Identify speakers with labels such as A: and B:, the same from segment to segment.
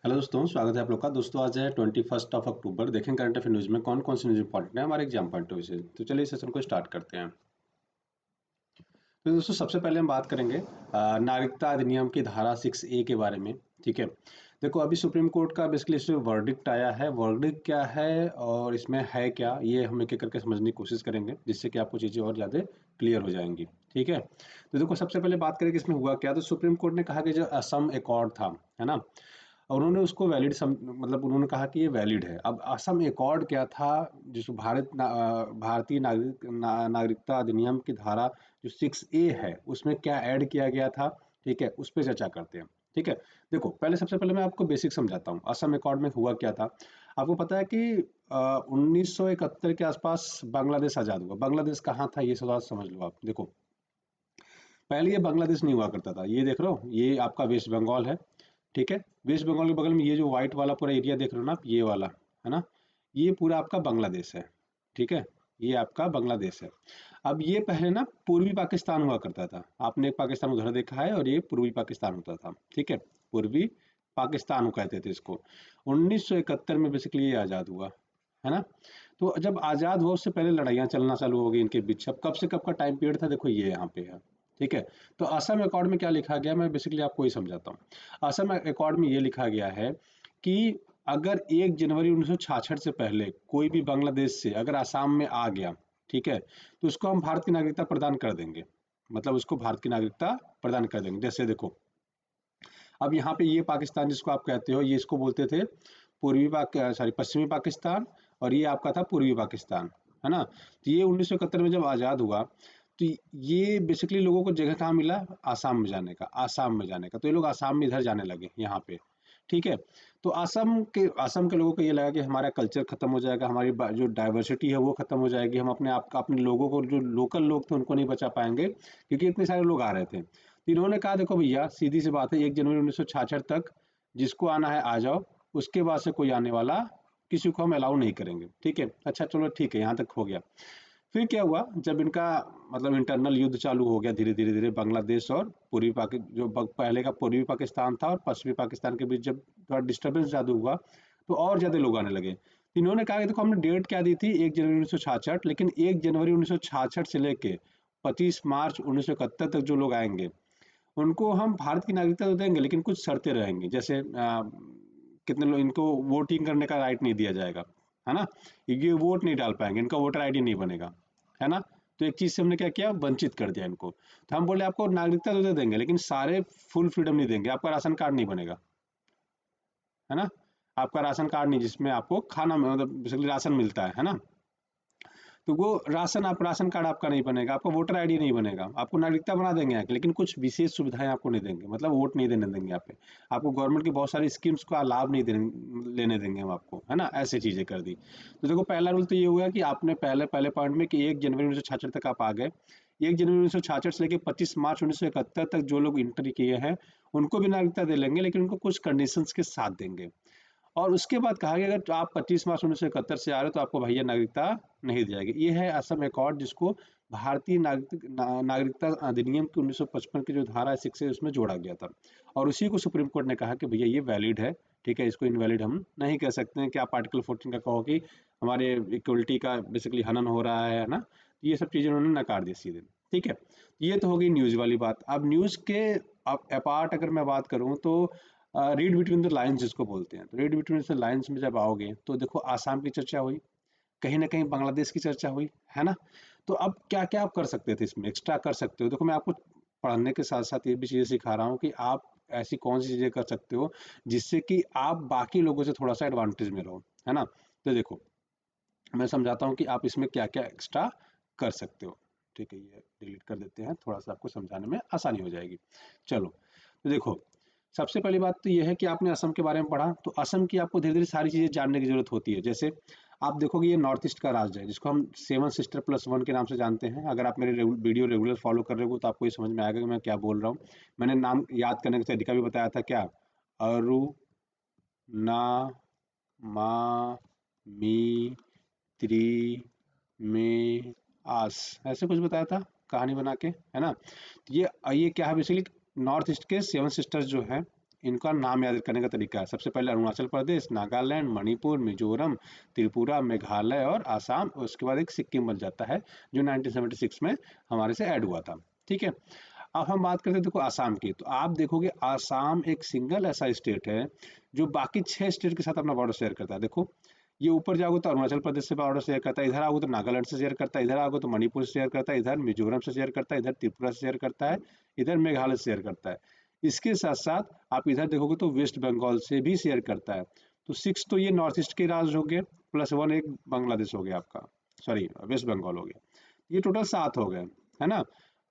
A: Hello दोस्तों, स्वागत है आप लोग का। दोस्तों आज है 21 अक्टूबर। देखें करंट अफेयर न्यूज़ में कौन कौन सी न्यूज़ इंपॉर्टेंट है हमारे एग्जाम पॉइंट ऑफ व्यू से। तो चलिए इस सेशन को स्टार्ट करते हैं। तो दोस्तों सबसे पहले हम बात करेंगे नागरिकता अधिनियम की धारा 6A के बारे में। ठीक है, देखो अभी सुप्रीम कोर्ट का बेसिकली इसमें वर्डिक्ट आया है। वर्डिक्ट क्या है और इसमें है क्या, ये हम एक एक करके समझने की कोशिश करेंगे, जिससे कि आपको चीज़ें और ज़्यादा क्लियर हो जाएंगी। ठीक है, तो देखो सबसे पहले बात करें कि इसमें हुआ क्या। तो सुप्रीम कोर्ट ने कहा कि जो असम एकॉर्ड था, है ना, उन्होंने उसको वैलिड मतलब उन्होंने कहा कि ये वैलिड है। अब असम एकॉर्ड क्या था, जिस भारतीय नागरिकता अधिनियम की धारा जो 6A है उसमें क्या ऐड किया गया था। ठीक है, उस पर चर्चा करते हैं। ठीक है, देखो पहले सबसे पहले मैं आपको बेसिक समझाता हूँ असम एकॉर्ड में हुआ क्या था। आपको पता है कि 1971 के आसपास बांग्लादेश आजाद हुआ। बांग्लादेश कहाँ था ये सवाल समझ लो आप। देखो पहले ये बांग्लादेश नहीं हुआ करता था। ये देख रहे हो, ये आपका वेस्ट बंगाल है। ठीक है, वेस्ट बंगाल के बगल में ये जो व्हाइट वाला पूरा एरिया देख रहे हो ना आप, ये वाला, है ना, ये पूरा आपका बांग्लादेश है। ठीक है, ये आपका बांग्लादेश है। अब ये पहले ना पूर्वी पाकिस्तान हुआ करता था। आपने एक पाकिस्तान उधर देखा है और ये पूर्वी पाकिस्तान होता था। ठीक है, पूर्वी पाकिस्तान को कहते थे इसको। 1971 में बेसिकली ये आज़ाद हुआ, है ना। तो जब आज़ाद हुआ उससे पहले लड़ाइयाँ चलना चालू हो गई इनके बीच। अब कब से कब का टाइम पीरियड था, देखो ये यहाँ पे है। ठीक है, तो असम अकॉर्ड में क्या लिखा गया, मैं बेसिकली आपको ही समझाता हूँ। असम अकॉर्ड में ये लिखा गया है कि अगर 1 जनवरी 1966 से पहले कोई भी बांग्लादेश से अगर आसाम में आ गया, ठीक है, तो उसको हम भारत की नागरिकता प्रदान कर देंगे। मतलब उसको भारत की नागरिकता प्रदान कर देंगे। जैसे देखो अब यहाँ पे ये पाकिस्तान जिसको आप कहते हो, ये इसको बोलते थे पश्चिमी पाकिस्तान, और ये आपका था पूर्वी पाकिस्तान, है ना। तो ये 1971 में जब आज़ाद हुआ तो ये बेसिकली लोगों को जगह कहाँ मिला, आसाम में जाने का, आसाम में जाने का। तो ये लोग आसाम में इधर जाने लगे यहाँ पे। ठीक है, तो असम के लोगों को ये लगा कि हमारा कल्चर खत्म हो जाएगा, हमारी जो डाइवर्सिटी है वो खत्म हो जाएगी, हम अपने आप का, अपने लोगों को, जो लोकल लोग थे उनको नहीं बचा पाएंगे, क्योंकि इतने सारे लोग आ रहे थे। तो इन्होंने कहा देखो भैया सीधी सी बात है, 1 जनवरी 1966 तक जिसको आना है आ जाओ, उसके बाद से कोई आने वाला किसी को हम अलाउ नहीं करेंगे। ठीक है, अच्छा चलो ठीक है, यहाँ तक हो गया। फिर क्या हुआ, जब इनका मतलब इंटरनल युद्ध चालू हो गया, धीरे धीरे धीरे बांग्लादेश और पहले का पूर्वी पाकिस्तान था और पश्चिमी पाकिस्तान के बीच जब थोड़ा डिस्टर्बेंस ज़्यादा हुआ, तो और ज़्यादा लोग आने लगे। तो इन्होंने कहा कि देखो हमने डेट क्या दी थी 1 जनवरी 1966, लेकिन 1 जनवरी 1966 से लेके 25 मार्च 1971 तक जो लोग आएंगे उनको हम भारत की नागरिकता तो देंगे, लेकिन कुछ शर्तें रहेंगी। जैसे कितने लोग, इनको वोटिंग करने का राइट नहीं दिया जाएगा, है ना, ये वोट नहीं डाल पाएंगे, इनका वोटर आईडी नहीं बनेगा, है ना। तो एक चीज से हमने क्या किया, वंचित कर दिया इनको। तो हम बोले आपको नागरिकता तो दे देंगे, लेकिन सारे फुल फ्रीडम नहीं देंगे, आपका राशन कार्ड नहीं बनेगा, है ना। आपका राशन कार्ड नहीं, जिसमें आपको खाना मतलब बेसिकली राशन मिलता है ना। तो वो राशन कार्ड आपका नहीं बनेगा, आपका वोटर आईडी नहीं बनेगा, आपको नागरिकता बना देंगे यहाँ की, लेकिन कुछ विशेष सुविधाएं आपको नहीं देंगे, मतलब वोट नहीं देने देंगे यहाँ पे। आपको गवर्नमेंट की बहुत सारी स्कीम्स का लाभ नहीं लेने देंगे हम आपको, है ना, ऐसे चीजें कर दी। तो देखो पहला रूल तो ये हुआ कि आपने पहले पहले पॉइंट में कि 1 जनवरी 1966 तक आप आ गए। 1 जनवरी 1966 से लेकर 25 मार्च 1971 तक जो लोग इंटर किए हैं उनको भी नागरिकता दे लेंगे, लेकिन उनको कुछ कंडीशंस के साथ देंगे। और उसके बाद कहा गया अगर आप 25 मार्च 1971 से आ रहे हो तो आपको भैया नागरिकता नहीं दी जाएगी। ये है असम एकॉर्ड, जिसको भारतीय नागरिकता अधिनियम की 1955 की जो धारा 6 है उसमें जोड़ा गया था। और उसी को सुप्रीम कोर्ट ने कहा कि भैया ये वैलिड है। ठीक है, इसको इनवैलिड हम नहीं कह सकते हैं कि आप आर्टिकल 14 का कहो कि हमारे इक्वलिटी का बेसिकली हनन हो रहा है ना। तो ये सब चीज़ें उन्होंने नकार दी सीधे। ठीक है, ये तो हो गई न्यूज़ वाली बात। अब न्यूज़ के अपार्ट अगर मैं बात करूँ तो रीड बिटवीन द लाइन्स जिसको बोलते हैं, तो रीड बिटवीन द लाइन्स में जब आओगे तो देखो आसाम की चर्चा हुई, कहीं ना कहीं बांग्लादेश की चर्चा हुई, है ना। तो अब क्या क्या आप कर सकते थे, इसमें एक्स्ट्रा कर सकते हो। देखो मैं आपको पढ़ने के साथ साथ ये भी चीज़ें सिखा रहा हूँ कि आप ऐसी कौन सी चीज़ें कर सकते हो जिससे कि आप बाकी लोगों से थोड़ा सा एडवांटेज में रहो, है ना। तो देखो मैं समझाता हूँ कि आप इसमें क्या क्या एक्स्ट्रा कर सकते हो। ठीक है, ये डिलीट कर देते हैं, थोड़ा सा आपको समझाने में आसानी हो जाएगी। चलो तो देखो सबसे पहली बात तो ये है कि आपने असम के बारे में पढ़ा, तो असम की आपको धीरे धीरे सारी चीज़ें जानने की जरूरत होती है। जैसे आप देखोगे ये नॉर्थ ईस्ट का राज्य है, जिसको हम 7 सिस्टर +1 के नाम से जानते हैं। अगर आप मेरे वीडियो रेगुलर फॉलो कर रहे हो तो आपको ये समझ में आएगा कि मैं क्या बोल रहा हूँ। मैंने नाम याद करने का तरीका भी बताया था, क्या, अरु, ना, मा, मी, त्री, में, आस, ऐसे कुछ बताया था कहानी बना के, है ना। तो ये क्या है बेसिकली, नॉर्थ ईस्ट के 7 सिस्टर्स जो हैं इनका नाम याद करने का तरीका है। सबसे पहले अरुणाचल प्रदेश, नागालैंड, मणिपुर, मिजोरम, त्रिपुरा, मेघालय और आसाम, उसके बाद एक सिक्किम बन जाता है जो 1976 में हमारे से ऐड हुआ था। ठीक है, अब हम बात करते हैं देखो आसाम की। तो आप देखोगे आसाम एक सिंगल ऐसा स्टेट है जो बाकी 6 स्टेट के साथ अपना बॉर्डर शेयर करता है। देखो ये ऊपर जाओगे तो अरुणाचल प्रदेश से बॉर्डर शेयर करता है, इधर आओगे तो नागालैंड से शेयर करता है, इधर आओगे तो मणिपुर से शेयर करता है, इधर मिजोरम से शेयर करता है, इधर त्रिपुरा से शेयर करता है, इधर मेघालय से शेयर करता है। इसके साथ साथ आप इधर देखोगे तो वेस्ट बंगाल से भी शेयर करता है। तो 6 तो ये नॉर्थ ईस्ट के राज्य हो गए, +1 एक बांग्लादेश हो गया आपका, सॉरी वेस्ट बंगाल हो गया। ये टोटल 7 हो गए, है ना।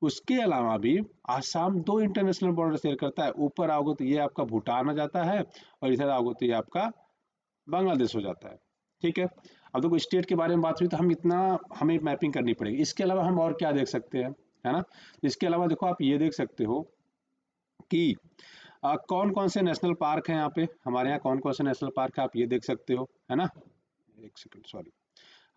A: उसके अलावा भी आसाम 2 इंटरनेशनल बॉर्डर शेयर करता है। ऊपर आओगे तो ये आपका भूटान आ जाता है और इधर आओगे तो ये आपका बांग्लादेश हो जाता है। ठीक है, अब देखो स्टेट के बारे में बात हुई तो हमें मैपिंग करनी पड़ेगी। इसके अलावा हम और क्या देख सकते हैं, है ना। इसके अलावा देखो आप ये देख सकते हो कि कौन कौन से नेशनल पार्क हैं यहाँ पे, हमारे यहाँ कौन कौन से नेशनल पार्क है आप ये देख सकते हो, है ना। एक सेकंड, सॉरी,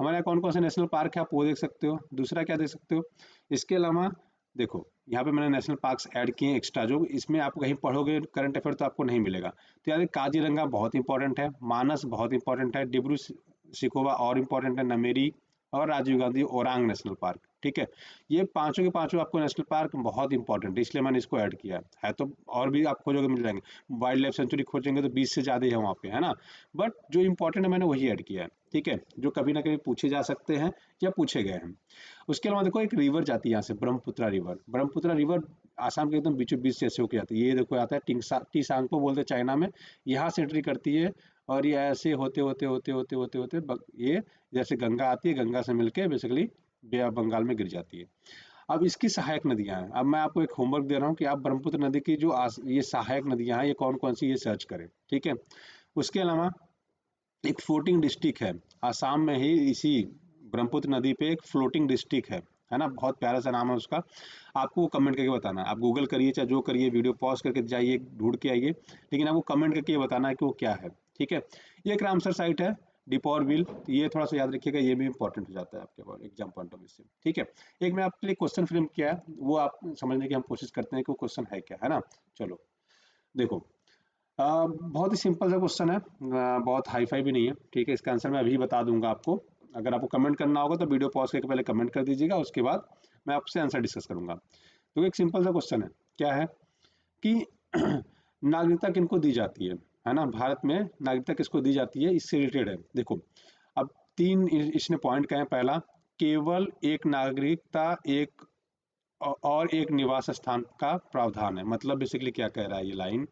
A: हमारे यहाँ कौन कौन से नेशनल पार्क है आप वो देख सकते हो। दूसरा क्या देख सकते हो, इसके अलावा देखो यहाँ पे मैंने नेशनल पार्क्स ऐड किए हैं एक्स्ट्रा, जो इसमें आप कहीं पढ़ोगे करंट अफेयर तो आपको नहीं मिलेगा। तो यार काजीरंगा बहुत इंपॉर्टेंट है, मानस बहुत इंपॉर्टेंट है, डिब्रू सिखोवा और इम्पोर्टेंट है, नमेरी और राजीव गांधी ओरांग नेशनल पार्क। ठीक है, ये पांचों के पांचों आपको नेशनल पार्क बहुत इंपॉर्टेंट है, इसलिए मैंने इसको ऐड किया है। तो और भी आप खोजोगे मिल जाएंगे, वाइल्ड लाइफ सेंचुरी खोजेंगे तो 20 से ज़्यादा है वहाँ पे, है ना। बट जो इंपॉर्टेंट है मैंने वही ऐड किया है। ठीक है, जो कभी ना कभी पूछे जा सकते हैं या पूछे गए हैं। उसके अलावा देखो एक रिवर जाती है यहाँ से, ब्रह्मपुत्रा रिवर। ब्रह्मपुत्रा रिवर आसाम के एकदम बीचों बीच से ऐसे होकर जाती है। ये देखो आता है टीसांगपो बोलते हैं चाइना में, यहाँ से एंट्री करती है और ये ऐसे होते होते होते होते होते होते ये जैसे गंगा आती है, गंगा से मिलके बेसिकली बे ऑफ बंगाल में गिर जाती है। अब इसकी सहायक नदियां हैं। अब मैं आपको एक होमवर्क दे रहा हूँ कि आप ब्रह्मपुत्र नदी की जो ये सहायक नदियां हैं ये कौन कौन सी, ये सर्च करें। ठीक है, उसके अलावा एक फ्लोटिंग डिस्ट्रिक्ट है आसाम में ही, इसी ब्रह्मपुत्र नदी पे एक फ्लोटिंग डिस्ट्रिक्ट है ना, बहुत प्यारा सा नाम है उसका। आपको कमेंट करके बताना है, आप गूगल करिए चाहे जो करिए, वीडियो पॉज करके जाइए ढूंढ के आइए, लेकिन आपको कमेंट करके बताना है कि वो क्या है। ठीक है, ये एक रामसर साइट है, डिपोर बिल, ये थोड़ा सा याद रखिएगा, ये भी इंपॉर्टेंट हो जाता है आपके एग्जाम पॉइंट ऑफ व्यू से। ठीक है, एक मैं आपके लिए क्वेश्चन फ्रेम किया है, वो आप समझने की हम कोशिश करते हैं कि वो क्वेश्चन है क्या, है ना। चलो देखो, बहुत ही सिंपल सा क्वेश्चन है, बहुत हाई फाई भी नहीं है। ठीक है, इसका आंसर मैं अभी बता दूंगा आपको। अगर आपको कमेंट करना होगा तो वीडियो पॉज करके पहले कमेंट कर दीजिएगा, उसके बाद मैं आपसे आंसर डिस्कस करूंगा। तो एक सिंपल सा क्वेश्चन है, क्या है कि नागरिकता किनको दी जाती है ना, भारत में नागरिकता किसको दी जाती है, इससे रिलेटेड है। देखो अब 3 इसने पॉइंट कहे। पहला, केवल एक नागरिकता एक और एक निवास स्थान का प्रावधान है। मतलब बेसिकली क्या कह रहा है ये लाइन,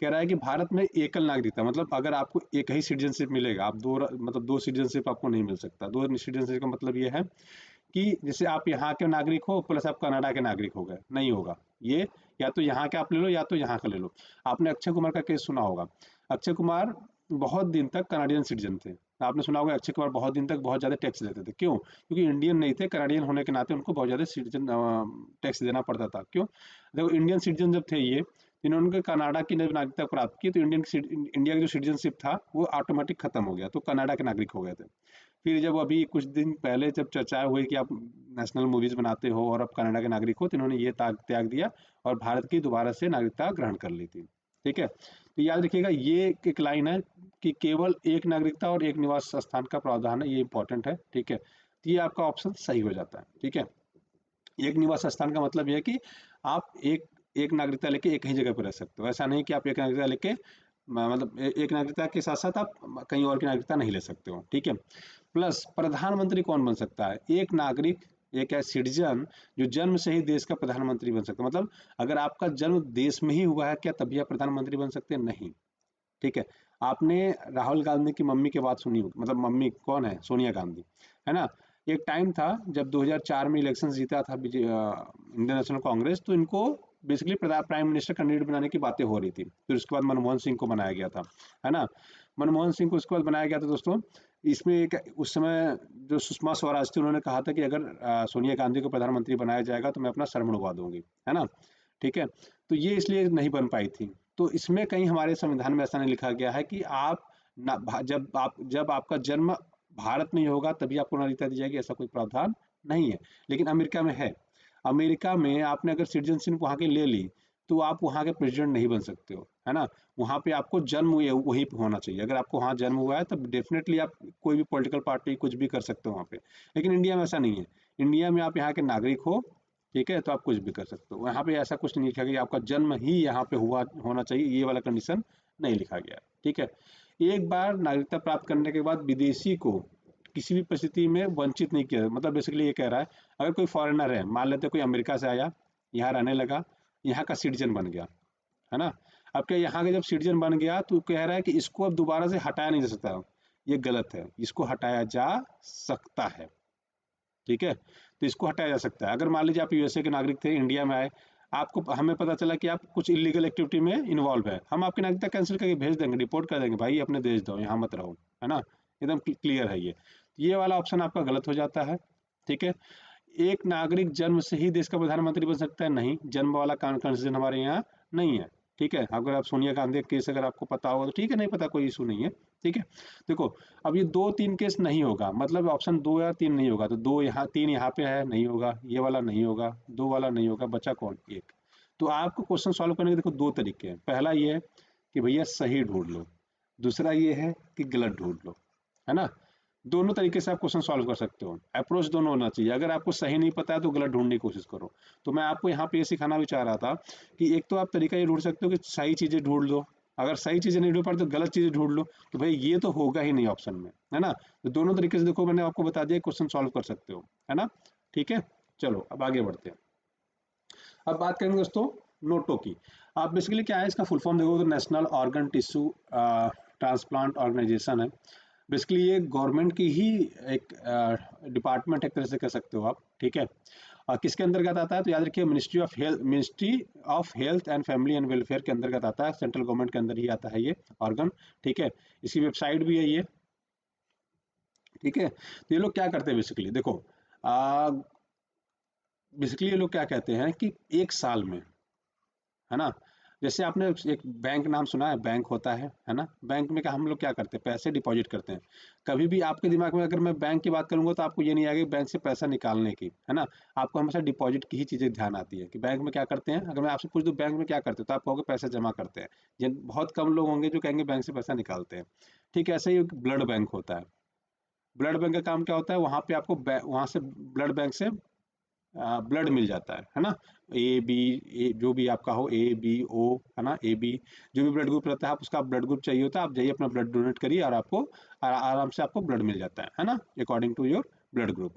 A: कह रहा है कि भारत में एकल नागरिकता, मतलब अगर आपको एक ही सिटीजनशिप मिलेगा, आप दो सिटीजनशिप आपको नहीं मिल सकता। दो सिटीजनशिप का मतलब ये है कि जैसे आप यहाँ के नागरिक हो प्लस आप कनाडा के नागरिक हो गए, नहीं होगा ये। या तो यहाँ के आप ले लो या तो यहाँ का ले लो। आपने अक्षय कुमार का केस सुना होगा। अक्षय कुमार बहुत दिन तक कनाडियन सिटीजन थे। आपने सुना होगा अक्षय कुमार बहुत दिन तक बहुत ज़्यादा टैक्स देते थे। क्यों? क्योंकि इंडियन नहीं थे, कनाडियन होने के नाते उनको बहुत ज़्यादा सिटीजन टैक्स देना पड़ता था। क्यों? देखो इंडियन सिटीजन जब थे ये, इन्होंने कनाडा की नागरिकता प्राप्त की तो इंडिया का जो सिटीजनशिप था वो ऑटोमेटिक खत्म हो गया, तो कनाडा के नागरिक हो गए थे। फिर जब अभी कुछ दिन पहले जब चर्चा हुई कि आप नेशनल मूवीज बनाते हो और अब कनाडा के नागरिक हो, तो इन्होंने ये त्याग दिया और भारत की दोबारा से नागरिकता ग्रहण कर ली थी। ठीक है, तो याद रखिएगा ये एक लाइन है कि केवल एक नागरिकता और एक निवास स्थान का प्रावधान है, ये इंपॉर्टेंट है। ठीक है, तो ये आपका ऑप्शन सही हो जाता है। ठीक है, एक निवास स्थान का मतलब यह है कि आप एक नागरिकता लेके एक ही जगह पर रह सकते हो। ऐसा नहीं कि आप एक नागरिकता लेके मतलब एक नागरिकता के साथ साथ आप कहीं और की नागरिकता नहीं ले सकते हो। ठीक है, प्लस प्रधानमंत्री कौन बन सकता है? एक नागरिक, एक है सिटीजन जो जन्म से ही देश का प्रधानमंत्री बन सकता है। मतलब अगर आपका जन्म देश में ही हुआ है क्या तभी आप प्रधानमंत्री बन सकते हैं? नहीं। ठीक है, आपने राहुल गांधी की मम्मी की बात सुनी होगी, मतलब मम्मी कौन है? सोनिया गांधी, है ना। एक टाइम था जब 2004 में इलेक्शन जीता था इंडियन नेशनल कांग्रेस, तो इनको बेसिकली प्राइम मिनिस्टर कैंडिडेट बनाने की बातें हो रही थी। फिर उसके बाद मनमोहन सिंह को बनाया गया था, है ना। मनमोहन सिंह को उसके बाद बनाया गया था दोस्तों। इसमें एक उस समय जो सुषमा स्वराज थी उन्होंने कहा था कि अगर सोनिया गांधी को प्रधानमंत्री बनाया जाएगा तो मैं अपना सर मुड़वा दूंगी, है ना। ठीक है, तो ये इसलिए नहीं बन पाई थी। तो इसमें कहीं हमारे संविधान में ऐसा नहीं लिखा गया है कि आप जब आपका जन्म भारत में ही होगा तभी आपको नागरिकता दी जाएगी, ऐसा कोई प्रावधान नहीं है। लेकिन अमेरिका में है। अमेरिका में आपने अगर सिटीजनशिप वहाँ की ले ली तो आप वहाँ के प्रेसिडेंट नहीं बन सकते हो, है ना। वहाँ पे आपको जन्म वहीं पे होना चाहिए। अगर आपको वहाँ जन्म हुआ है तब डेफिनेटली आप कोई भी पॉलिटिकल पार्टी कुछ भी कर सकते हो वहाँ पे। लेकिन इंडिया में ऐसा नहीं है। इंडिया में आप यहाँ के नागरिक हो, ठीक है, तो आप कुछ भी कर सकते हो। यहाँ पे ऐसा कुछ नहीं लिखा गया कि आपका जन्म ही यहाँ पे हुआ होना चाहिए, ये वाला कंडीशन नहीं लिखा गया है, ठीक है। एक बार नागरिकता प्राप्त करने के बाद विदेशी को किसी भी परिस्थिति में वंचित नहीं किया, मतलब बेसिकली ये कह रहा है, अगर कोई फॉरेनर है, मान लेते हैं कोई अमेरिका से आया, यहाँ रहने लगा, यहाँ का सिटीजन बन गया, है ना। अब क्या यहाँ का जब सिटीजन बन गया तो कह रहा है कि इसको अब दोबारा से हटाया नहीं जा सकता, ये गलत है, इसको हटाया जा सकता है, ठीक है। तो इसको हटाया जा सकता है। अगर मान लीजिए आप यूएसए के नागरिक थे, इंडिया में आए, आपको हमें पता चला कि आप कुछ इलीगल एक्टिविटी में इन्वॉल्व है, हम आपकी नागरिकता कैंसिल करके भेज देंगे, रिपोर्ट कर देंगे, भाई अपने देश दो, यहाँ मत रहो, है ना। एकदम क्लियर है ये वाला ऑप्शन आपका गलत हो जाता है, ठीक है। एक नागरिक जन्म से ही देश का प्रधानमंत्री बन सकता है? नहीं, जन्म वाला कंसेशन हमारे यहाँ नहीं है, ठीक है। अगर आप सोनिया गांधी का केस अगर आपको पता होगा तो ठीक है, नहीं पता कोई इशू नहीं है, ठीक है। देखो, अब ये 2-3 केस नहीं होगा, मतलब ऑप्शन 2 या 3 नहीं होगा, तो 2 यहाँ 3 यहाँ पे है, नहीं होगा, ये वाला नहीं होगा, 2 वाला नहीं होगा, बचा कौन? एक। तो आपको क्वेश्चन सॉल्व करने के देखो 2 तरीके हैं। पहला ये है कि भैया सही ढूंढ लो, दूसरा ये है कि गलत ढूंढ लो, है ना। दोनों तरीके से आप क्वेश्चन सॉल्व कर सकते हो, अप्रोच दोनों होना चाहिए। अगर आपको सही नहीं पता है तो गलत ढूंढने की कोशिश करो। तो मैं आपको यहाँ पे ये सिखाना भी चाह रहा था कि एक तो आप तरीका ये ढूंढ सकते हो कि सही चीजें ढूंढ लो, अगर सही चीजें नहीं ढूंढ पाते तो गलत चीजें ढूंढ लो, तो भाई ये तो होगा ही नहीं ऑप्शन में, है ना। तो दोनों तरीके से देखो, मैंने आपको बता दिया क्वेश्चन सॉल्व कर सकते हो, है ना, ठीक है। चलो अब आगे बढ़ते हैं। अब बात करेंगे दोस्तों नोटो की। आप बेसिकली क्या है, इसका फुल फॉर्म देखो तो national organ tissue transplant organisation है। बेसिकली ये गवर्नमेंट की ही एक डिपार्टमेंट एक तरह से कह सकते हो आप, ठीक है। किसके अंतर्गत आता है तो याद रखिए, ministry of health and family and welfare के अंतर्गत आता है, सेंट्रल गवर्नमेंट के अंदर ही आता है ये ऑर्गन, ठीक है। इसकी वेबसाइट भी है ये, ठीक है। तो ये लोग क्या करते हैं बेसिकली देखो, बेसिकली ये लोग क्या कहते हैं कि एक साल में, है ना, जैसे आपने एक बैंक नाम सुना है, बैंक होता है ना। बैंक में क्या हम लोग क्या करते हैं, पैसे डिपॉजिट करते हैं। कभी भी आपके दिमाग में अगर मैं बैंक की बात करूंगा तो आपको ये नहीं आएगा कि बैंक से पैसा निकालने की, है ना। आपको हमेशा डिपॉजिट की ही चीजें ध्यान आती है कि बैंक में क्या करते हैं। अगर मैं आपसे पूछ दूं बैंक में क्या करते हो तो आप कहोगे पैसा जमा करते हैं। जिन बहुत कम लोग होंगे जो कहेंगे बैंक से पैसा निकालते हैं, ठीक है। ऐसे ही ब्लड बैंक होता है। ब्लड बैंक का काम क्या होता है, वहां पे आपको वहां से ब्लड बैंक से ब्लड मिल जाता है ना। ए बी, ए जो भी आपका हो, ए बी ओ, है ना, ए बी, जो भी ब्लड ग्रुप रहता है, आप उसका ब्लड ग्रुप चाहिए होता है, आप जाइए अपना ब्लड डोनेट करिए और आपको आराम से आपको ब्लड मिल जाता है ना, according to your blood group,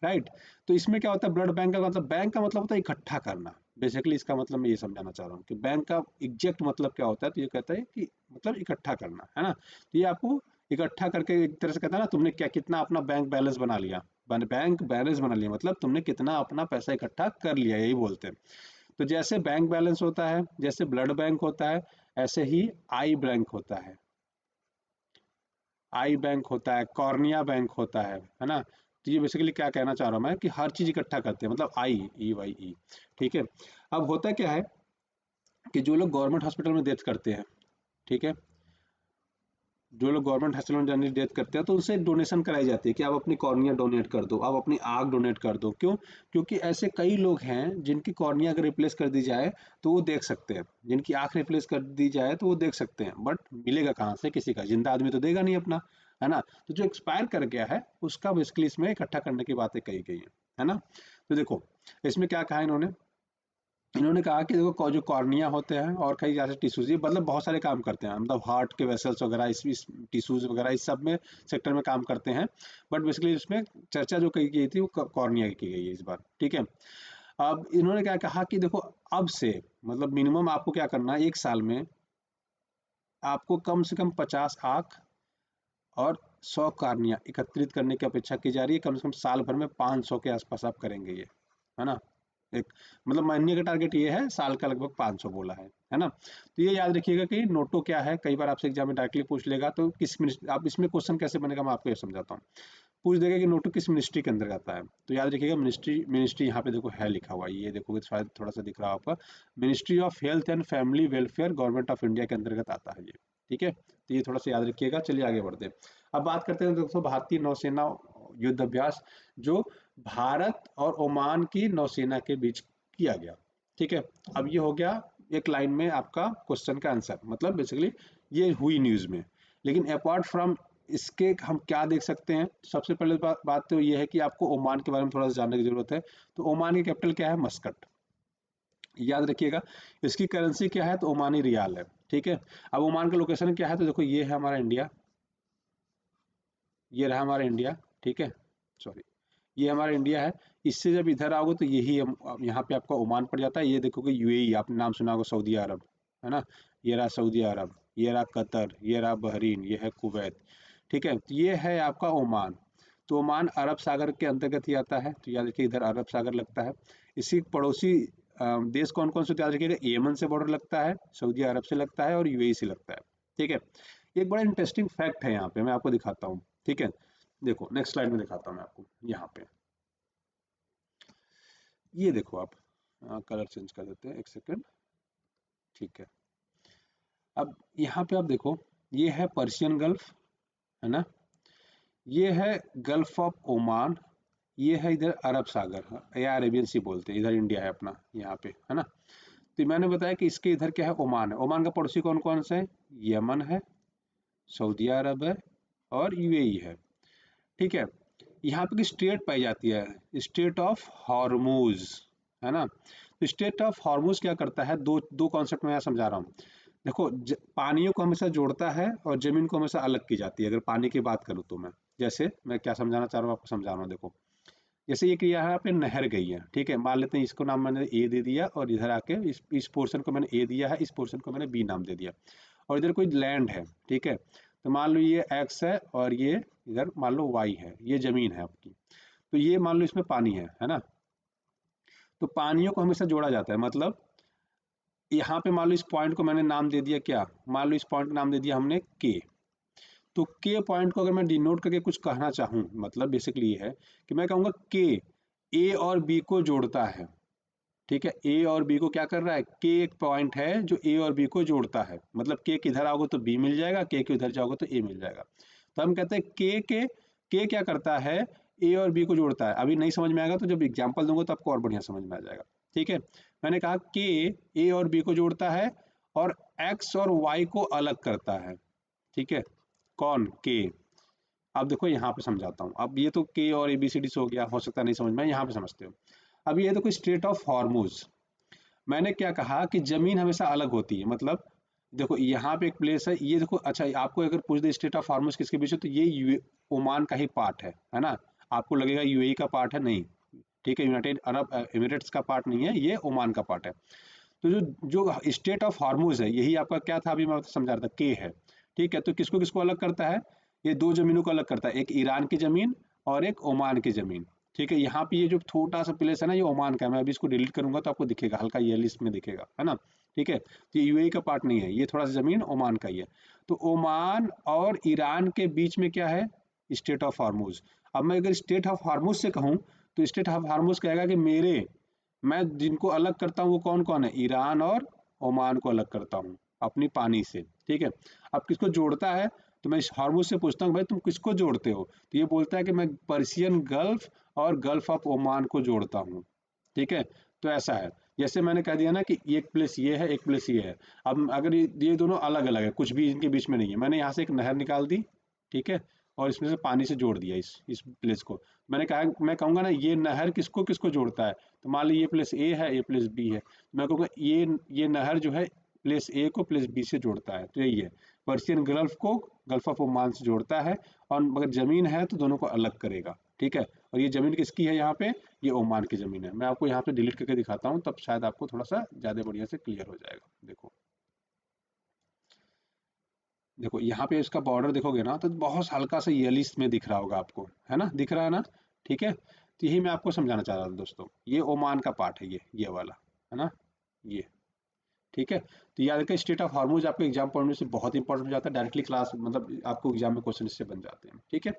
A: right. तो इसमें क्या होता है, ब्लड बैंक का मतलब, बैंक का मतलब होता है इकट्ठा करना। बेसिकली इसका मतलब मैं ये समझाना चाह रहा हूँ कि बैंक का एग्जैक्ट मतलब क्या होता है, तो ये कहता है कि मतलब इकट्ठा करना, है ना। तो ये आपको इकट्ठा करके एक तरह से कहता है ना, तुमने क्या कितना अपना बैंक बैलेंस बना लिया, बैंक बैलेंस बना लिया, मतलब तुमने कितना अपना पैसा इकट्ठा कर लिया, यही बोलते हैं। तो जैसे बैंक बैलेंस होता है, जैसे ब्लड बैंक होता है, ऐसे ही आई बैंक होता है, आई बैंक होता है, कॉर्निया बैंक होता है ना। तो ये बेसिकली क्या कहना चाह रहा हूं मैं कि हर चीज इकट्ठा करते हैं, मतलब आई, ई वाई ई, ठीक है। अब होता क्या है कि जो लोग गवर्नमेंट हॉस्पिटल में डेथ करते हैं, ठीक है, जो लोग गवर्नमेंट हॉस्पिटल में जाने डेथ करते हैं तो उनसे डोनेशन कराई जाती है कि आप अपनी कॉर्निया डोनेट कर दो, आप अपनी आँख डोनेट कर दो। क्यों? क्योंकि ऐसे कई लोग हैं जिनकी कॉर्निया अगर रिप्लेस कर दी जाए तो वो देख सकते हैं, जिनकी आँख रिप्लेस कर दी जाए तो वो देख सकते हैं, बट मिलेगा कहाँ से किसी का, जिंदा आदमी तो देगा नहीं अपना, है ना। तो जो एक्सपायर कर गया है उसका बेसिकली इसमें इकट्ठा करने की बातें कही गई है ना। तो देखो इसमें क्या कहा इन्होंने, इन्होंने कहा कि देखो जो कॉर्निया होते हैं और कई जैसे टिश्यूज, ये मतलब बहुत सारे काम करते हैं, मतलब हार्ट के वेसल्स वगैरह, इस टिश्यूज वगैरह इस सब में सेक्टर में काम करते हैं। बट बेसिकली इसमें चर्चा जो की गई थी वो कॉर्निया की गई है इस बार, ठीक है। अब इन्होंने क्या कहा कि देखो अब से मतलब मिनिमम आपको क्या करना है, एक साल में आपको कम से कम 50 आंख और 100 कार्निया एकत्रित करने की अपेक्षा की जा रही है। कम से कम साल भर में 500 के आसपास आप करेंगे ये, है ना। एक मतलब महीने का टारगेट ये है, साल का लगभग 500 बोला है ना। तो ये याद रखिएगा कि नोटो क्या है, कई बार आपसे एग्जाम में डायरेक्टली पूछ लेगा, तो किस मिनिस्ट्री, आप इसमें क्वेश्चन कैसे बनेगा मैं आपको ये समझाता हूँ। पूछ देगा कि नोटो किस मिनिस्ट्री के अंदर आता है, तो याद रखिएगा मिनिस्ट्री, मिनिस्ट्री यहाँ पे देखो है लिखा हुआ है, ये देखोगे शायद थोड़ा सा दिख रहा है आपका, ministry of health and family welfare government of India के अंतर्गत आता है ये, ठीक है। तो ये थोड़ा सा याद रखिएगा। चलिए आगे बढ़ते हैं। अब बात करते हैं दोस्तों भारतीय नौसेना युद्ध अभ्यास, जो भारत और ओमान की नौसेना के बीच किया गया, ठीक है। अब ये हो गया एक लाइन में आपका क्वेश्चन का आंसर, मतलब बेसिकली ये हुई न्यूज में। लेकिन अपार्ट फ्रॉम इसके हम क्या देख सकते हैं, सबसे पहले बात तो ये है कि आपको ओमान के बारे में थोड़ा सा जानने की जरूरत है। तो ओमान की कैपिटल क्या है, मस्कट, याद रखिएगा। इसकी करेंसी क्या है, तो ओमानी रियाल है, ठीक है। अब ओमान का लोकेशन क्या है, तो देखो ये है हमारा इंडिया, ये रहा हमारा इंडिया, ठीक है, सॉरी, ये हमारा इंडिया है। इससे जब इधर आओगे तो यही यहाँ पे आपका ओमान पड़ जाता है। ये देखोगे यूएई, आपने नाम सुना होगा, सऊदी अरब, है ना, ये रहा सऊदी अरब, ये रहा कतर, ये रहा बहरीन, ये है कुवैत, ठीक है। तो ये है आपका ओमान। तो ओमान अरब सागर के अंतर्गत ही आता है, तो याद रखिए इधर अरब सागर लगता है। इसी पड़ोसी देश कौन कौन से, याद रखिएगा, यमन से बॉर्डर लगता है, सऊदी अरब से लगता है और यूएई से लगता है, ठीक है। एक बड़ा इंटरेस्टिंग फैक्ट है यहाँ पे, मैं आपको दिखाता हूँ, ठीक है। देखो नेक्स्ट स्लाइड में दिखाता हूँ मैं आपको, यहाँ पे ये देखो आप, कलर चेंज कर देते हैं, एक सेकंड, ठीक है। अब यहाँ पे आप देखो, ये है पर्शियन गल्फ, है ना, ये है गल्फ ऑफ ओमान, ये है इधर अरब सागर या अरेबियन सी बोलते हैं, इधर इंडिया है अपना यहाँ पे, है ना। तो मैंने बताया कि इसके इधर क्या है, ओमान है। ओमान का पड़ोसी कौन कौन से है, यमन है, सऊदी अरब है और यूएई है, ठीक है। यहाँ पे की स्टेट पाई जाती है, स्टेट ऑफ हॉर्मूज, है ना। तो स्टेट ऑफ हॉर्मूज क्या करता है, दो दो कॉन्सेप्ट में यहाँ समझा रहा हूँ। देखो पानियों को हमेशा जोड़ता है और जमीन को हमेशा अलग की जाती है। अगर पानी की बात करूँ तो जैसे मैं क्या समझाना चाह रहा हूँ, आपको समझा रहा हूँ। देखो जैसे ये कि यहाँ पे नहर गई है, ठीक है, मान लेते हैं इसको नाम मैंने ए दे दिया, और इधर आके इस पोर्शन को मैंने ए दिया है, इस पोर्शन को मैंने बी नाम दे दिया, और इधर कोई लैंड है, ठीक है। तो मान लो ये एक्स है और ये इधर मान लो वाई है, ये जमीन है आपकी। तो ये मान लो इसमें पानी है ना। तो पानियों को हमेशा जोड़ा जाता है, मतलब यहाँ पे मान लो इस पॉइंट को मैंने नाम दे दिया क्या, मान लो इस पॉइंट का नाम दे दिया हमने के। तो के पॉइंट को अगर मैं डिनोट करके कुछ कहना चाहूँ, मतलब बेसिकली ये है कि मैं कहूँगा के ए और बी को जोड़ता है, ठीक है। ए और बी को क्या कर रहा है, के एक पॉइंट है जो ए और बी को जोड़ता है, मतलब के किधर आओगे तो बी मिल जाएगा, के उधर जाओगे तो ए मिल जाएगा। तो हम कहते हैं के क्या करता है, ए और बी को जोड़ता है। अभी नहीं समझ में आएगा तो जब एग्जांपल दूंगा तो आपको और बढ़िया समझ में आ जाएगा, ठीक है। मैंने कहा के ए और बी को जोड़ता है और एक्स और वाई को अलग करता है, ठीक है। कौन, के। अब देखो यहाँ पे समझाता हूँ। अब ये तो के और एबीसीडी से हो गया, हो सकता है नहीं समझ में, यहाँ पे समझते हो। अब ये देखो स्टेट ऑफ हॉर्मूज, मैंने क्या कहा कि जमीन हमेशा अलग होती है, मतलब देखो यहाँ पे एक प्लेस है, ये देखो, अच्छा आपको अगर पूछ दे स्टेट ऑफ हॉर्मूज किसके बीच है, तो ये ओमान का ही पार्ट है ना। आपको लगेगा यूएई का पार्ट है, नहीं, ठीक है, यूनाइटेड अरब एमिरेट्स का पार्ट नहीं है, ये ओमान का पार्ट है। तो जो जो स्टेट ऑफ हॉर्मूज है, यही आपका क्या था, अभी मैं समझा रहा था, के है, ठीक है। तो किसको किसको अलग करता है, ये दो जमीनों को अलग करता है, एक ईरान की जमीन और एक ओमान की जमीन, ठीक है। यहाँ पे ये जो छोटा सा प्लेस है ना, ये ओमान का है। मैं अभी इसको डिलीट करूंगा तो आपको दिखेगा, हल्का ये लिस्ट में दिखेगा, है ना, ठीक है। तो ये यूएई का पार्ट नहीं है, ये थोड़ा सा जमीन ओमान का ही है। तो ओमान और ईरान के बीच में क्या है, स्टेट ऑफ हार्मूज। अब मैं अगर स्टेट ऑफ हार्मूज से कहूँ, तो स्टेट ऑफ हार्मूज कहेगा कि मैं जिनको अलग करता हूँ वो कौन कौन है, ईरान और ओमान को अलग करता हूँ अपनी पानी से, ठीक है। अब किसको जोड़ता है, तो मैं इस हार्मूज से पूछता हूँ भाई तुम किसको जोड़ते हो, तो ये बोलता है कि मैं पर्शियन गल्फ और गल्फ ऑफ ओमान को जोड़ता हूँ, ठीक है। तो ऐसा है, जैसे मैंने कह दिया ना कि एक प्लेस ये है, एक प्लेस ये है। अब अगर ये दोनों अलग अलग है, कुछ भी इनके बीच में नहीं है, मैंने यहाँ से एक नहर निकाल दी, ठीक है, और इसमें से पानी से जोड़ दिया इस प्लेस को। मैंने कहा, मैं कहूंगा ना ये नहर किसको किसको जोड़ता है, तो मान ली ये प्लेस ए है, ये प्लेस बी है, तो मैं कहूँगा ये नहर जो है प्लेस ए को प्लेस बी से जोड़ता है, तो यही है। पर्शियन गल्फ को गल्फ ऑफ ओमान से जोड़ता है, और अगर जमीन है तो दोनों को अलग करेगा, ठीक है। और ये जमीन किसकी है, यहाँ पे ये ओमान की जमीन है। मैं आपको यहाँ पे डिलीट करके दिखाता हूँ, तब शायद आपको थोड़ा सा ज्यादा बढ़िया से क्लियर हो जाएगा। देखो देखो यहाँ पे इसका बॉर्डर देखोगे ना, तो बहुत हल्का सा येलिस में दिख रहा होगा आपको, है ना, दिख रहा है ना, ठीक है। तो यही मैं आपको समझाना चाह रहा था दोस्तों, ये ओमान का पार्ट है, ये वाला, है ना, ये, ठीक है। तो याद रखिए स्टेट ऑफ हार्मोज आपको एग्जाम पढ़ने से बहुत इंपॉर्टेंट हो जाता है, डायरेक्टली क्लास मतलब आपको एग्जाम में क्वेश्चन इससे बन जाते हैं, ठीक है।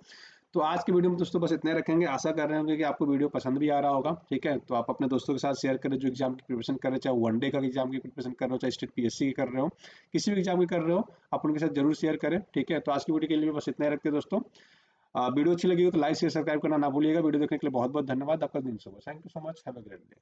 A: तो आज के वीडियो में दोस्तों बस इतने रखेंगे। आशा कर रहे होंगे कि आपको वीडियो पसंद भी आ रहा होगा, ठीक है। तो आप अपने दोस्तों के साथ शेयर करें जो एग्जाम की प्रिपरेशन कर रहे हैं, चाहे वनडे का एग्जाम की प्रिपरेशन कर रहे हो, चाहे स्टेट पीएससी की कर रहे हो, किसी भी एग्जाम की कर रहे हो, आप उनके साथ जरूर शेयर करें, ठीक है। तो आज की वीडियो के लिए बस इतना ही रखते हैं दोस्तों। वीडियो अच्छी लगी हो तो लाइक शेयर सब्सक्राइब करना ना भूलिएगा। वीडियो देखने के लिए बहुत बहुत धन्यवाद। आपका दिन शुभ हो। Thank you so much, have a great day.